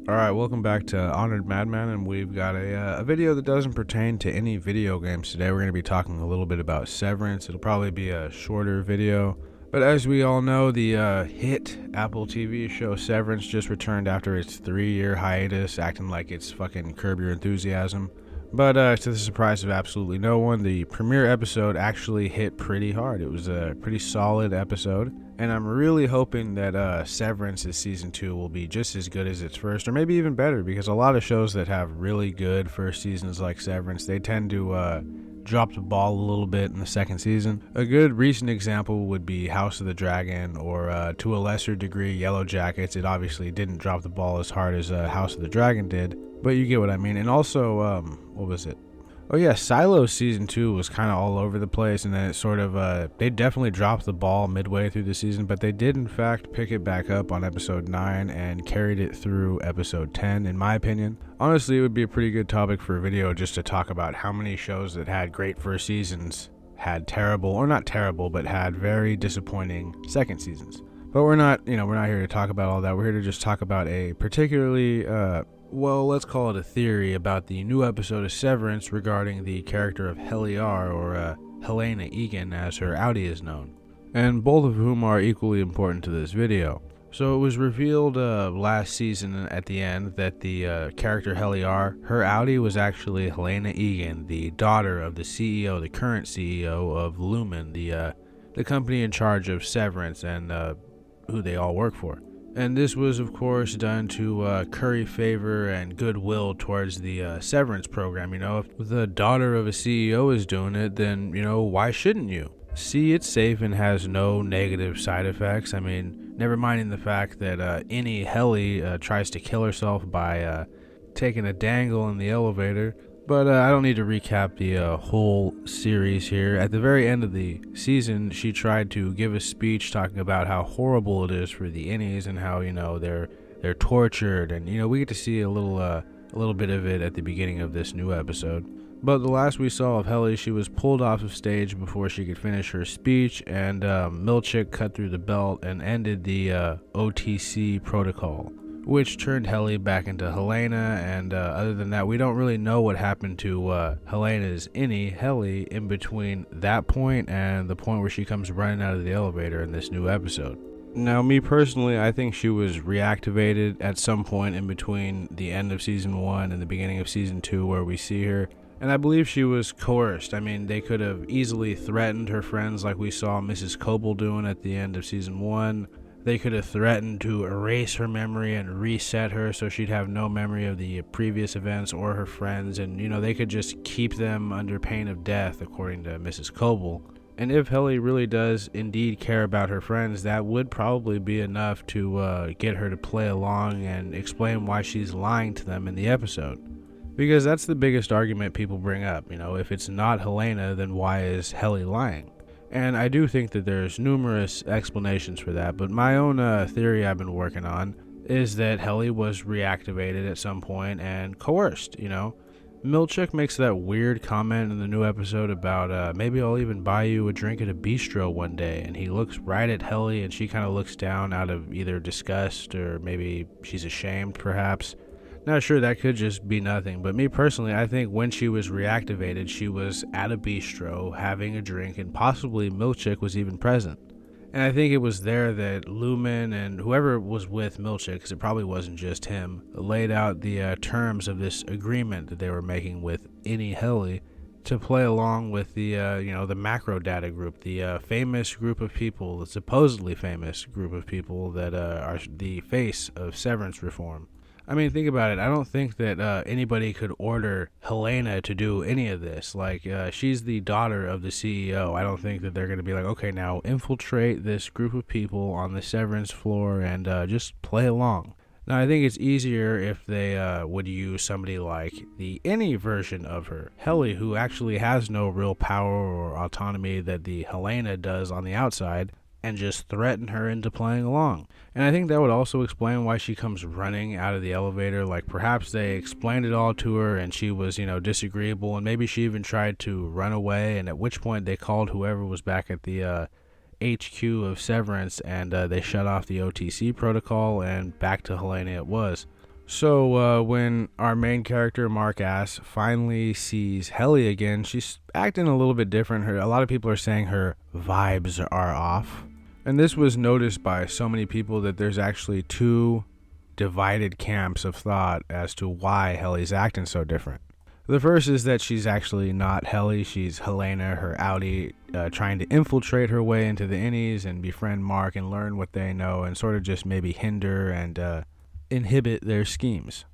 Alright, welcome back to Honored Madman, and we've got a video that doesn't pertain to any video games today. We're going to be talking a little bit about Severance. It'll probably be a shorter video, but as we all know, the hit Apple TV show Severance just returned after its 3-year hiatus, acting like it's fucking Curb Your Enthusiasm. But to the surprise of absolutely no one, the premiere episode actually hit pretty hard. It was a pretty solid episode, and I'm really hoping that Severance's season 2 will be just as good as its first, or maybe even better, because a lot of shows that have really good first seasons like Severance, they tend to drop the ball a little bit in the second season. A good recent example would be House of the Dragon, or to a lesser degree Yellow Jackets. It obviously didn't drop the ball as hard as House of the Dragon did, but you get what I mean. And also, what was it? Oh yeah, Silo's season 2 was kind of all over the place, and then it sort of, they definitely dropped the ball midway through the season, but they did in fact pick it back up on episode 9 and carried it through episode 10, in my opinion. Honestly, it would be a pretty good topic for a video just to talk about how many shows that had great first seasons had terrible, or not terrible, but had very disappointing second seasons. But we're not here to talk about all that. We're here to just talk about a particularly, well, let's call it a theory about the new episode of Severance regarding the character of Helly R, or Helena as her outie is known, and both of whom are equally important to this video. So it was revealed last season at the end that the character Helly R, her outie was actually Helena, the daughter of the CEO, the current CEO of Lumen, the company in charge of Severance and who they all work for. And this was, of course, done to curry favor and goodwill towards the Severance program. You know, if the daughter of a CEO is doing it, then, you know, why shouldn't you? See, it's safe and has no negative side effects. I mean, never minding the fact that any Helly tries to kill herself by taking a dangle in the elevator. But I don't need to recap the whole series here. At the very end of the season, she tried to give a speech talking about how horrible it is for the innies and how, you know, they're tortured, and, you know, we get to see a little bit of it at the beginning of this new episode. But the last we saw of Helly, she was pulled off of stage before she could finish her speech, and Milchick cut through the belt and ended the OTC protocol, which turned Helly back into Helena, and other than that, we don't really know what happened to Helena's innie, Helly, in between that point and the point where she comes running out of the elevator in this new episode. Now, me personally, I think she was reactivated at some point in between the end of Season 1 and the beginning of Season 2 where we see her, and I believe she was coerced. I mean, they could have easily threatened her friends like we saw Mrs. Coble doing at the end of Season 1. They could have threatened to erase her memory and reset her so she'd have no memory of the previous events or her friends, and, you know, they could just keep them under pain of death, according to Mrs. Coble. And if Helly really does indeed care about her friends, that would probably be enough to get her to play along and explain why she's lying to them in the episode. Because that's the biggest argument people bring up, you know, if it's not Helena, then why is Helly lying? And I do think that there's numerous explanations for that, but my own theory I've been working on is that Helly was reactivated at some point and coerced, you know. Milchick makes that weird comment in the new episode about maybe I'll even buy you a drink at a bistro one day, and he looks right at Helly and she kind of looks down out of either disgust or maybe she's ashamed perhaps. Now, sure, that could just be nothing, but me personally, I think when she was reactivated, she was at a bistro having a drink, and possibly Milchick was even present. And I think it was there that Lumen and whoever was with Milchick, because it probably wasn't just him, laid out the terms of this agreement that they were making with any Helly to play along with the, the macro data group, the famous group of people, the supposedly famous group of people that are the face of Severance reform. I mean, think about it. I don't think that anybody could order Helena to do any of this. Like, she's the daughter of the CEO. I don't think that they're going to be like, okay, now infiltrate this group of people on the Severance floor and just play along. Now, I think it's easier if they would use somebody like the any version of her, Helly, who actually has no real power or autonomy that the Helena does on the outside, and just threaten her into playing along. And I think that would also explain why she comes running out of the elevator. Like, perhaps they explained it all to her and she was, disagreeable, and maybe she even tried to run away, and at which point they called whoever was back at the HQ of Severance, and they shut off the OTC protocol, and back to Helena it was. So when our main character Mark Ass finally sees Helly again, she's acting a little bit different. A lot of people are saying her vibes are off, and this was noticed by so many people that there's actually two divided camps of thought as to why Helly's acting so different. The first is that she's actually not Helly, she's Helena, her outie, trying to infiltrate her way into the innies and befriend Mark and learn what they know and sort of just maybe hinder and inhibit their schemes.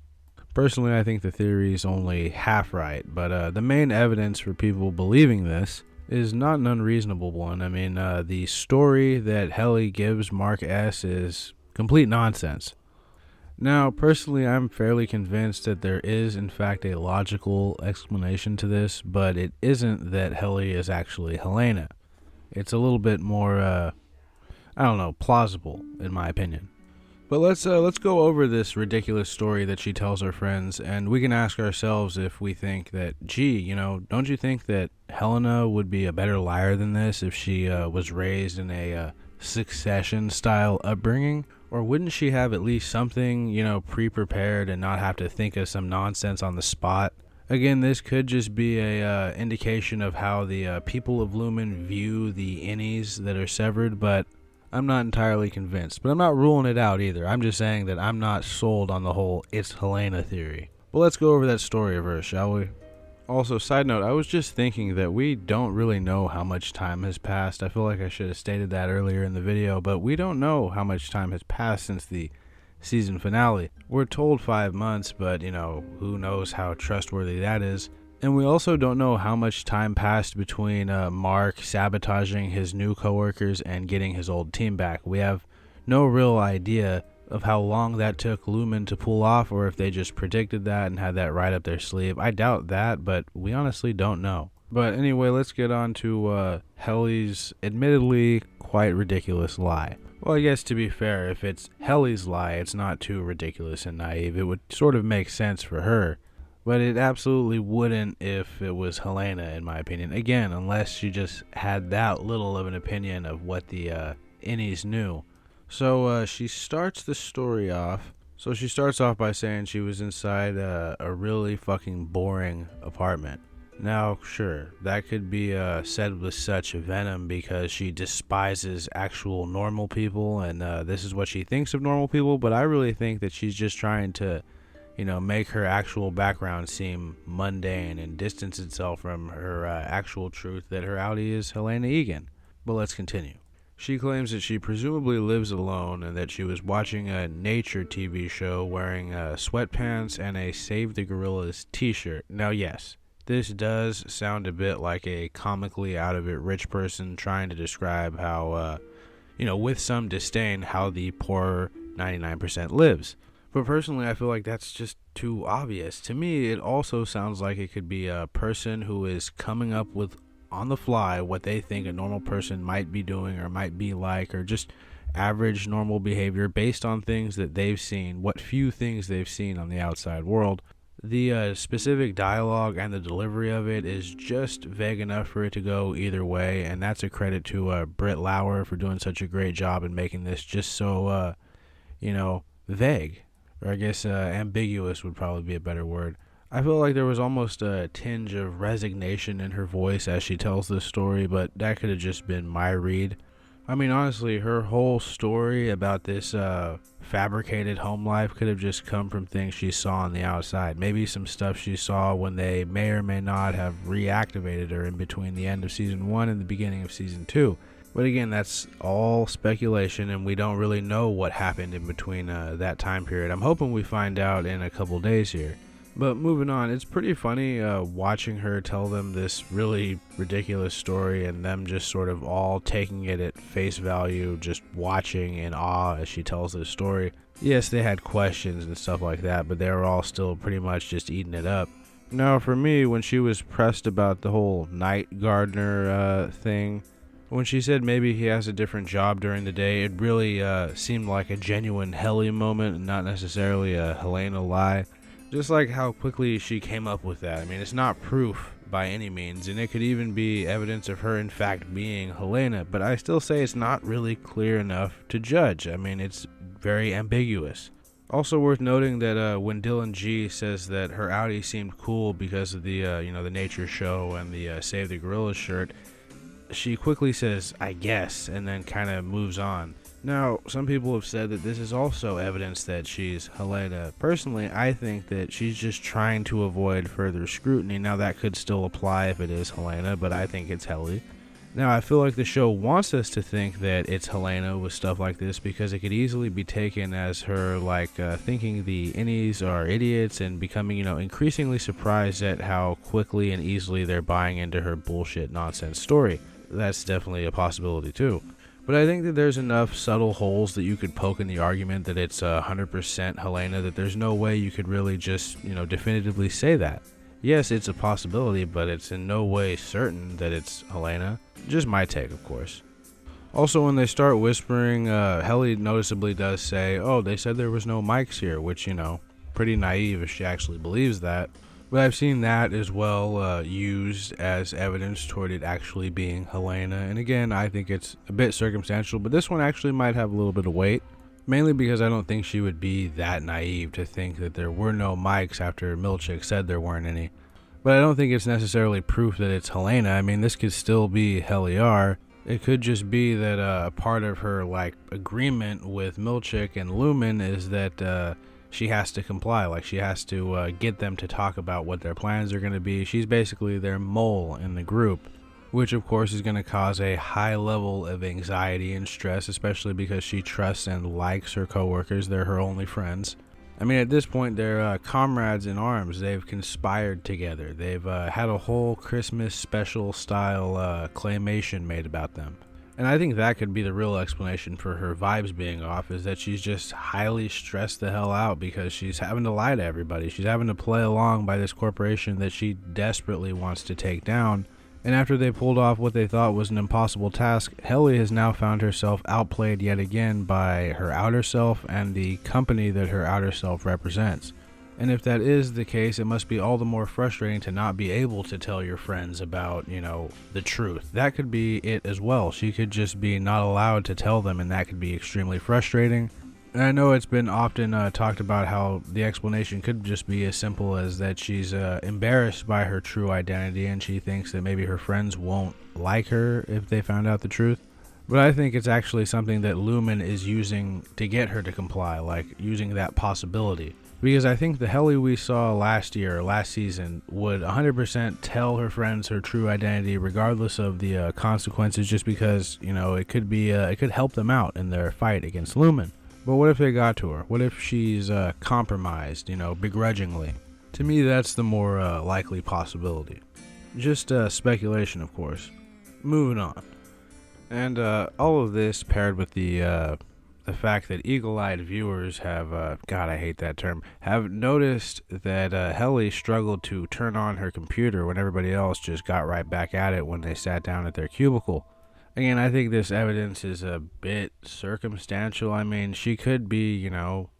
Personally, I think the theory is only half right, but the main evidence for people believing this is not an unreasonable one. I mean, the story that Helly gives Mark S. is complete nonsense. Now, personally, I'm fairly convinced that there is, in fact, a logical explanation to this, but it isn't that Helly is actually Helena. It's a little bit more, plausible, in my opinion. But let's go over this ridiculous story that she tells her friends, and we can ask ourselves if we think that, don't you think that Helena would be a better liar than this if she was raised in a Succession-style upbringing? Or wouldn't she have at least something, pre-prepared and not have to think of some nonsense on the spot? Again, this could just be a indication of how the people of Lumen view the innies that are severed, but I'm not entirely convinced. But I'm not ruling it out either. I'm just saying that I'm not sold on the whole it's Helena theory. But let's go over that story of hers, shall we? Also, side note, I was just thinking that we don't really know how much time has passed. I feel like I should have stated that earlier in the video, but we don't know how much time has passed since the season finale. We're told 5 months, but, who knows how trustworthy that is. And we also don't know how much time passed between Mark sabotaging his new coworkers and getting his old team back. We have no real idea of how long that took Lumen to pull off, or if they just predicted that and had that right up their sleeve. I doubt that, but we honestly don't know. But anyway, let's get on to Helly's admittedly quite ridiculous lie. Well, I guess to be fair, if it's Helly's lie, it's not too ridiculous and naive. It would sort of make sense for her. But it absolutely wouldn't if it was Helena, in my opinion. Again, unless she just had that little of an opinion of what the innies knew. So she starts the story off. So she starts off by saying she was inside a really fucking boring apartment. Now, sure, that could be said with such venom because she despises actual normal people, and this is what she thinks of normal people, but I really think that she's just trying to make her actual background seem mundane and distance itself from her actual truth that her outie is Helena Egan. But let's continue. She claims that she presumably lives alone and that she was watching a nature TV show wearing sweatpants and a Save the Gorillas t-shirt. Now, yes, this does sound a bit like a comically out-of-it rich person trying to describe how, with some disdain, how the poor 99% lives. But personally, I feel like that's just too obvious. To me, it also sounds like it could be a person who is coming up with, on the fly, what they think a normal person might be doing or might be like, or just average normal behavior based on things that they've seen, what few things they've seen on the outside world. The specific dialogue and the delivery of it is just vague enough for it to go either way, and that's a credit to Britt Lauer for doing such a great job in making this just so, vague. Or I guess ambiguous would probably be a better word. I feel like there was almost a tinge of resignation in her voice as she tells this story, but that could have just been my read. I mean, honestly, her whole story about this fabricated home life could have just come from things she saw on the outside. Maybe some stuff she saw when they may or may not have reactivated her in between the end of Season 1 and the beginning of Season 2. But again, that's all speculation, and we don't really know what happened in between that time period. I'm hoping we find out in a couple days here. But moving on, it's pretty funny watching her tell them this really ridiculous story and them just sort of all taking it at face value, just watching in awe as she tells this story. Yes, they had questions and stuff like that, but they were all still pretty much just eating it up. Now, for me, when she was pressed about the whole night gardener thing, when she said maybe he has a different job during the day, it really seemed like a genuine Helly moment and not necessarily a Helena lie. Just like how quickly she came up with that. I mean, it's not proof by any means, and it could even be evidence of her in fact being Helena, but I still say it's not really clear enough to judge. I mean, it's very ambiguous. Also worth noting that when Dylan G says that her outie seemed cool because of the the nature show and the Save the Gorillas shirt, she quickly says, "I guess," and then kind of moves on. Now, some people have said that this is also evidence that she's Helena. Personally, I think that she's just trying to avoid further scrutiny. Now, that could still apply if it is Helena, but I think it's Helly. Now, I feel like the show wants us to think that it's Helena with stuff like this because it could easily be taken as her, thinking the innies are idiots and becoming, increasingly surprised at how quickly and easily they're buying into her bullshit nonsense story. That's definitely a possibility, too. But I think that there's enough subtle holes that you could poke in the argument that it's 100% Helena that there's no way you could really just, definitively say that. Yes, it's a possibility, but it's in no way certain that it's Helena. Just my take, of course. Also, when they start whispering, Helly noticeably does say, "Oh, they said there was no mics here," which, pretty naive if she actually believes that. But I've seen that as well used as evidence toward it actually being Helena. And again, I think it's a bit circumstantial, but this one actually might have a little bit of weight. Mainly because I don't think she would be that naive to think that there were no mics after Milchick said there weren't any. But I don't think it's necessarily proof that it's Helena. I mean, this could still be Helly R. It could just be that a part of her agreement with Milchick and Lumen is that she has to comply. She has to get them to talk about what their plans are going to be. She's basically their mole in the group, which of course is going to cause a high level of anxiety and stress, especially because she trusts and likes her coworkers. They're her only friends. I mean, at this point, they're comrades in arms. They've conspired together. They've had a whole Christmas special style claymation made about them. And I think that could be the real explanation for her vibes being off, is that she's just highly stressed the hell out because she's having to lie to everybody. She's having to play along by this corporation that she desperately wants to take down. And after they pulled off what they thought was an impossible task, Helly has now found herself outplayed yet again by her outer self and the company that her outer self represents. And if that is the case, it must be all the more frustrating to not be able to tell your friends about, the truth. That could be it as well. She could just be not allowed to tell them, and that could be extremely frustrating. And I know it's been often talked about how the explanation could just be as simple as that she's embarrassed by her true identity and she thinks that maybe her friends won't like her if they found out the truth. But I think it's actually something that Lumen is using to get her to comply, using that possibility. Because I think the Helly we saw last season, would 100% tell her friends her true identity regardless of the consequences, just because, it could help them out in their fight against Lumen. But what if they got to her? What if she's compromised, begrudgingly? To me, that's the more likely possibility. Just speculation, of course. Moving on. And all of this paired with the fact that eagle-eyed viewers have, God, I hate that term, have noticed that Helly struggled to turn on her computer when everybody else just got right back at it when they sat down at their cubicle. Again, I think this evidence is a bit circumstantial. I mean, she could be,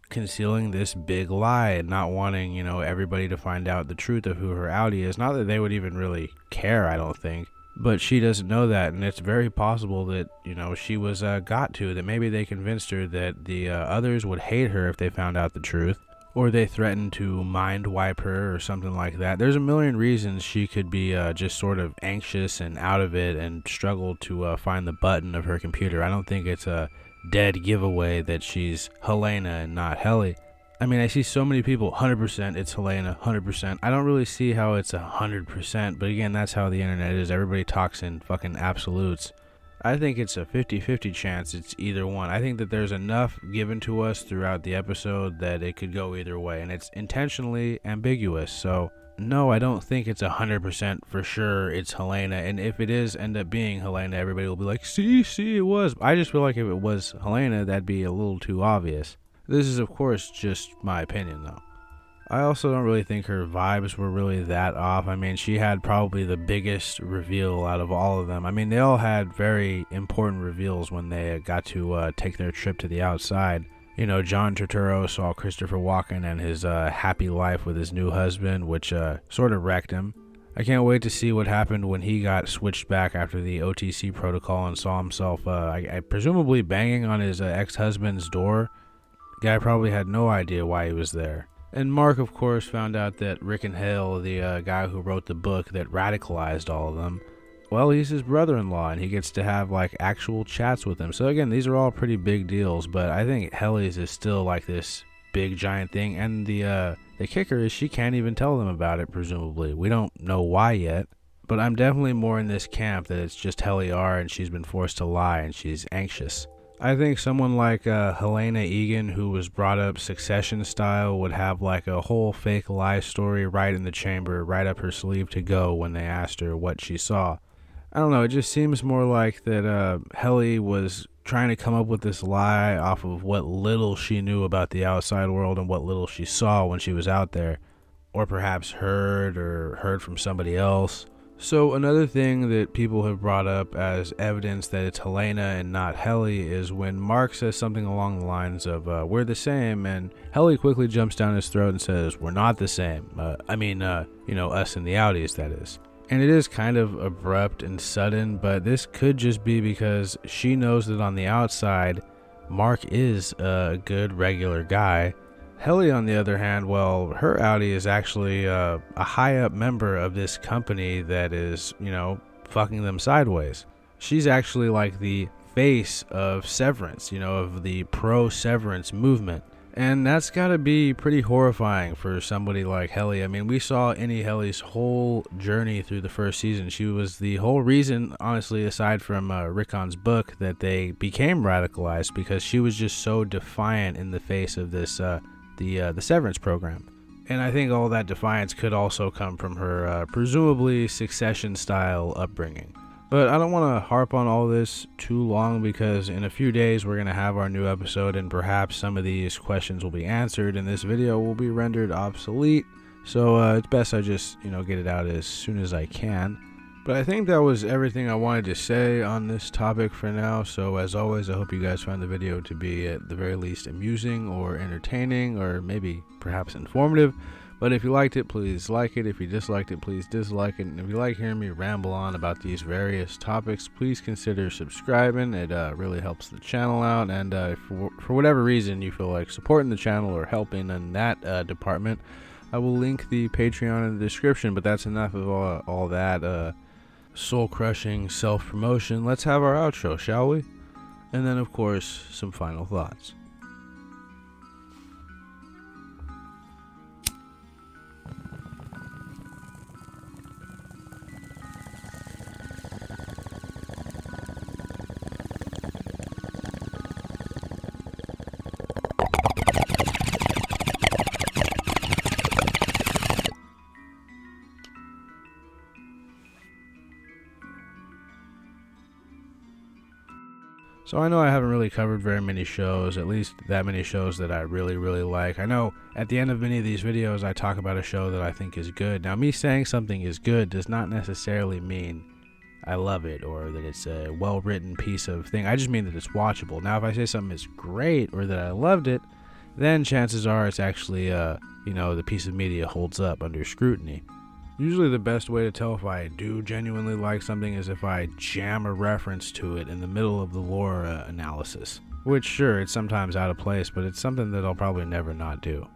concealing this big lie and not wanting, everybody to find out the truth of who her outie is. Not that they would even really care, I don't think. But she doesn't know that, and it's very possible that, she was got to, that maybe they convinced her that the others would hate her if they found out the truth. Or they threatened to mind wipe her or something like that. There's a million reasons she could be just sort of anxious and out of it and struggle to find the button of her computer. I don't think it's a dead giveaway that she's Helena and not Helly. I mean, I see so many people, 100% it's Helena, 100%. I don't really see how it's 100%, but again, that's how the internet is. Everybody talks in fucking absolutes. I think it's a 50-50 chance it's either one. I think that there's enough given to us throughout the episode that it could go either way, and it's intentionally ambiguous. So, no, I don't think it's 100% for sure it's Helena, and if it is end up being Helena, everybody will be like, see, it was. I just feel like if it was Helena, that'd be a little too obvious. This is, of course, just my opinion, though. I also don't really think her vibes were really that off. I mean, she had probably the biggest reveal out of all of them. I mean, they all had very important reveals when they got to take their trip to the outside. John Turturro saw Christopher Walken and his happy life with his new husband, which sort of wrecked him. I can't wait to see what happened when he got switched back after the OTC protocol and saw himself presumably banging on his ex-husband's door. Guy probably had no idea why he was there. And Mark, of course, found out that Rick and Hale, the guy who wrote the book that radicalized all of them, well, he's his brother-in-law, and he gets to have, like, actual chats with him. So, again, these are all pretty big deals, but I think Helly's is still, like, this big, giant thing, and the kicker is she can't even tell them about it, presumably. We don't know why yet, but I'm definitely more in this camp that it's just Helly R, and she's been forced to lie, and she's anxious. I think someone like Helena Egan, who was brought up Succession style, would have like a whole fake lie story right in the chamber, right up her sleeve to go when they asked her what she saw. I don't know, it just seems more like that Helly was trying to come up with this lie off of what little she knew about the outside world and what little she saw when she was out there, or perhaps heard from somebody else. So another thing that people have brought up as evidence that it's Helena and not Helly is when Mark says something along the lines of, we're the same, and Helly quickly jumps down his throat and says, we're not the same. Us in the Audis, that is. And it is kind of abrupt and sudden, but this could just be because she knows that on the outside, Mark is a good, regular guy. Helly, on the other hand, well, her Audi is actually a high-up member of this company that is, fucking them sideways. She's actually like the face of Severance, of the pro-Severance movement. And that's gotta be pretty horrifying for somebody like Helly. I mean, we saw Helly's whole journey through the first season. She was the whole reason, honestly, aside from Rickon's book, that they became radicalized, because she was just so defiant in the face of this the Severance program. And I think all that defiance could also come from her presumably Succession style upbringing. But I don't want to harp on all this too long, because in a few days we're going to have our new episode, and perhaps some of these questions will be answered and this video will be rendered obsolete. So it's best I just get it out as soon as I can. But I think that was everything I wanted to say on this topic for now. So as always, I hope you guys found the video to be at the very least amusing or entertaining, or maybe perhaps informative. But if you liked it, please like it. If you disliked it, please dislike it. And if you like hearing me ramble on about these various topics, please consider subscribing. It really helps the channel out. And if for whatever reason you feel like supporting the channel or helping in that department, I will link the Patreon in the description. But that's enough of all that soul-crushing self-promotion. Let's have our outro, shall we? And then, of course, some final thoughts. So I know I haven't really covered very many shows, at least that many shows that I really, really like. I know at the end of many of these videos I talk about a show that I think is good. Now, me saying something is good does not necessarily mean I love it or that it's a well-written piece of thing. I just mean that it's watchable. Now, if I say something is great or that I loved it, then chances are it's actually, the piece of media holds up under scrutiny. Usually the best way to tell if I do genuinely like something is if I jam a reference to it in the middle of the lore analysis. Which, sure, it's sometimes out of place, but it's something that I'll probably never not do.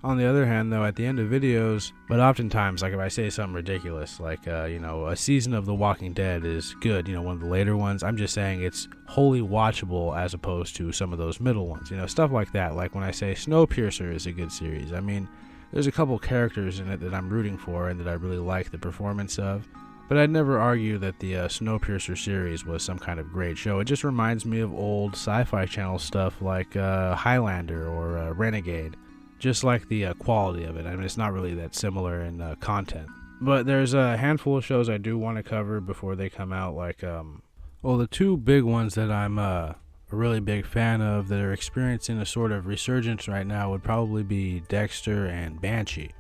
On the other hand, though, at the end of videos, but oftentimes, like if I say something ridiculous, like, a season of The Walking Dead is good, one of the later ones, I'm just saying it's wholly watchable as opposed to some of those middle ones, stuff like that. Like when I say Snowpiercer is a good series, I mean, there's a couple characters in it that I'm rooting for and that I really like the performance of, but I'd never argue that the Snowpiercer series was some kind of great show. It just reminds me of old Sci-Fi Channel stuff like Highlander or Renegade, just like the quality of it. I mean, it's not really that similar in content. But there's a handful of shows I do want to cover before they come out, like, the two big ones that I'm a really big fan of that are experiencing a sort of resurgence right now would probably be Dexter and Banshee.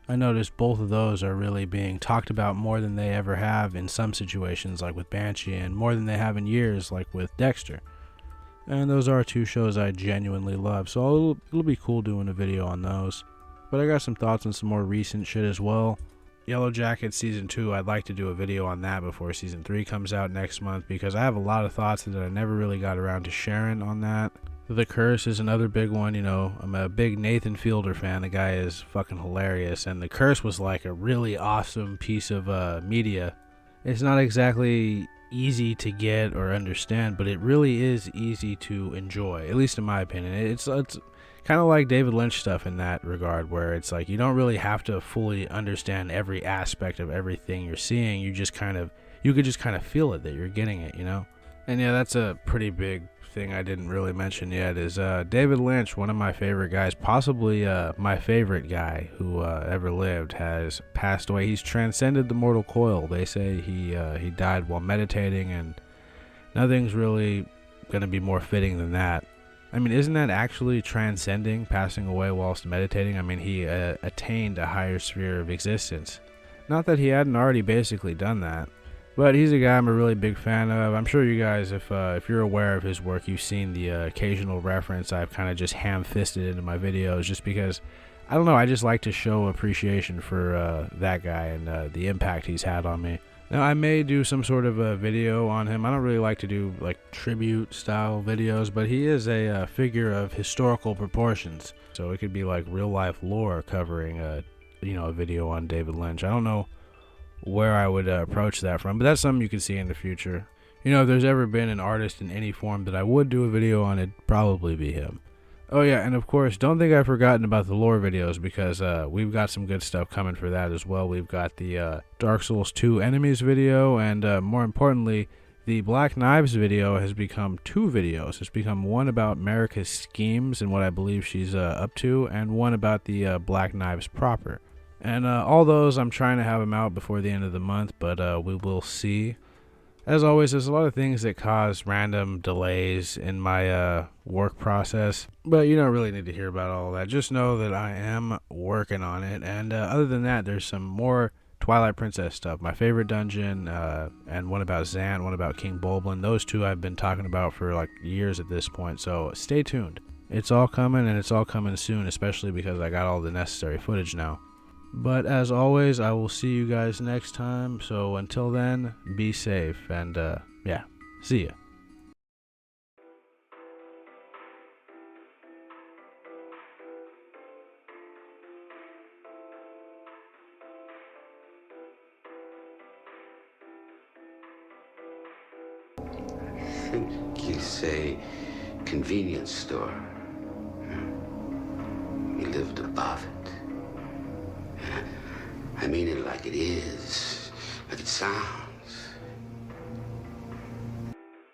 I noticed both of those are really being talked about more than they ever have in some situations, like with Banshee, and more than they have in years, like with Dexter. And those are two shows I genuinely love, so it'll be cool doing a video on those. But I got some thoughts on some more recent shit as well. Yellow Jacket Season 2, I'd like to do a video on that before Season 3 comes out next month, because I have a lot of thoughts that I never really got around to sharing on that. The Curse is another big one. You know, I'm a big Nathan Fielder fan. The guy is fucking hilarious. And The Curse was like a really awesome piece of media. It's not exactly easy to get or understand, but it really is easy to enjoy, at least in my opinion. It's kind of like David Lynch stuff in that regard, where it's like you don't really have to fully understand every aspect of everything you're seeing. You could just kind of feel it, that you're getting it, you know? And yeah, that's a pretty big thing I didn't really mention yet is David Lynch, one of my favorite guys, possibly my favorite guy who ever lived, has passed away. He's transcended the mortal coil. They say he died while meditating, and nothing's really going to be more fitting than that. I mean, isn't that actually transcending, passing away whilst meditating? I mean, he attained a higher sphere of existence. Not that he hadn't already basically done that. But he's a guy I'm a really big fan of. I'm sure you guys, if you're aware of his work, you've seen the occasional reference I've kind of just ham-fisted into my videos, just because, I don't know, I just like to show appreciation for that guy and the impact he's had on me. Now, I may do some sort of a video on him. I don't really like to do like tribute-style videos, but he is a figure of historical proportions. So it could be like real-life lore covering a video on David Lynch. I don't know where I would approach that from, but that's something you can see in the future. You know, if there's ever been an artist in any form that I would do a video on, it'd probably be him. Oh yeah, and of course, don't think I've forgotten about the lore videos, because we've got some good stuff coming for that as well. We've got the Dark Souls 2 Enemies video, and more importantly, the Black Knives video has become 2 videos. It's become one about Marika's schemes and what I believe she's up to, and one about the Black Knives proper. And all those, I'm trying to have them out before the end of the month, but we will see. As always, there's a lot of things that cause random delays in my work process, but you don't really need to hear about all that. Just know that I am working on it, and other than that, there's some more Twilight Princess stuff. My favorite dungeon, and one about Zant, one about King Bulblin. Those 2 I've been talking about for like years at this point, so stay tuned. It's all coming, and it's all coming soon, especially because I got all the necessary footage now. But as always, I will see you guys next time. So until then, be safe, and yeah, see ya. I think you say convenience store. You lived above it. I mean it like it is, like it sounds.